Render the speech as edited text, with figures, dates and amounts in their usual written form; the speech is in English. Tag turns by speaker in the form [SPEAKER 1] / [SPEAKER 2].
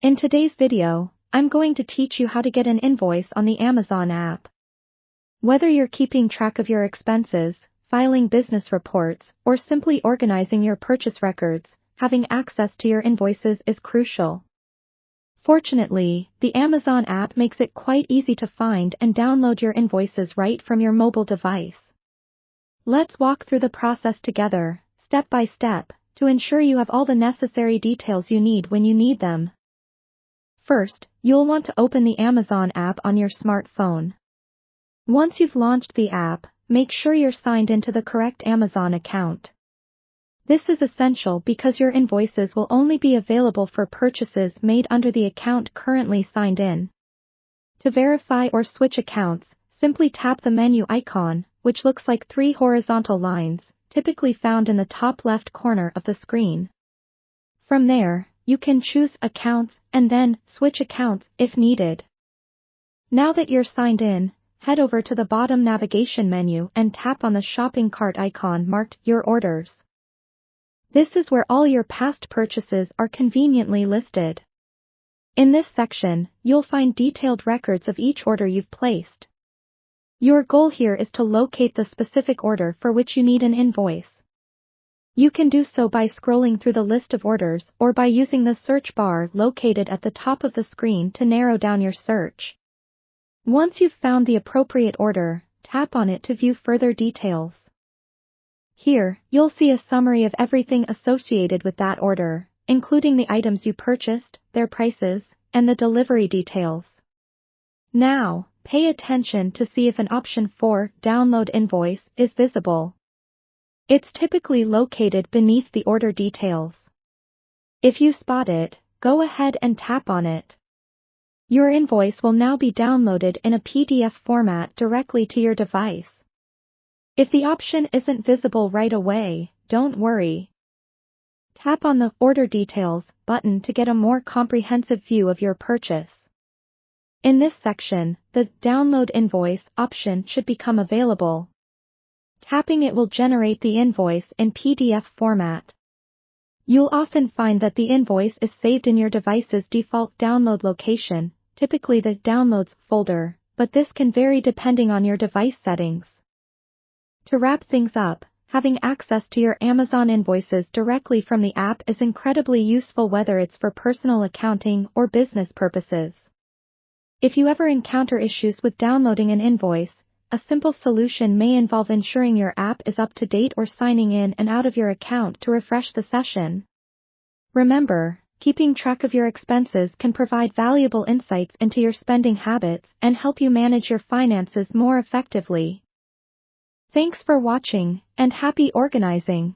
[SPEAKER 1] In today's video, I'm going to teach you how to get an invoice on the Amazon app. Whether you're keeping track of your expenses, filing business reports, or simply organizing your purchase records, having access to your invoices is crucial. Fortunately, the Amazon app makes it quite easy to find and download your invoices right from your mobile device. Let's walk through the process together, step by step, to ensure you have all the necessary details you need when you need them. First, you'll want to open the Amazon app on your smartphone. Once you've launched the app, make sure you're signed into the correct Amazon account. This is essential because your invoices will only be available for purchases made under the account currently signed in. To verify or switch accounts, simply tap the menu icon, which looks like 3 horizontal lines, typically found in the top left corner of the screen. From there, you can choose Accounts and then Switch Accounts if needed. Now that you're signed in, head over to the bottom navigation menu and tap on the shopping cart icon marked Your Orders. This is where all your past purchases are conveniently listed. In this section, you'll find detailed records of each order you've placed. Your goal here is to locate the specific order for which you need an invoice. You can do so by scrolling through the list of orders or by using the search bar located at the top of the screen to narrow down your search. Once you've found the appropriate order, tap on it to view further details. Here, you'll see a summary of everything associated with that order, including the items you purchased, their prices, and the delivery details. Now, pay attention to see if an option for Download Invoice is visible. It's typically located beneath the order details. If you spot it, go ahead and tap on it. Your invoice will now be downloaded in a PDF format directly to your device. If the option isn't visible right away, don't worry. Tap on the Order Details button to get a more comprehensive view of your purchase. In this section, the Download Invoice option should become available. Tapping it will generate the invoice in PDF format. You'll often find that the invoice is saved in your device's default download location, typically the Downloads folder, but this can vary depending on your device settings. To wrap things up, having access to your Amazon invoices directly from the app is incredibly useful whether it's for personal accounting or business purposes. If you ever encounter issues with downloading an invoice, a simple solution may involve ensuring your app is up to date or signing in and out of your account to refresh the session. Remember, keeping track of your expenses can provide valuable insights into your spending habits and help you manage your finances more effectively. Thanks for watching, and happy organizing!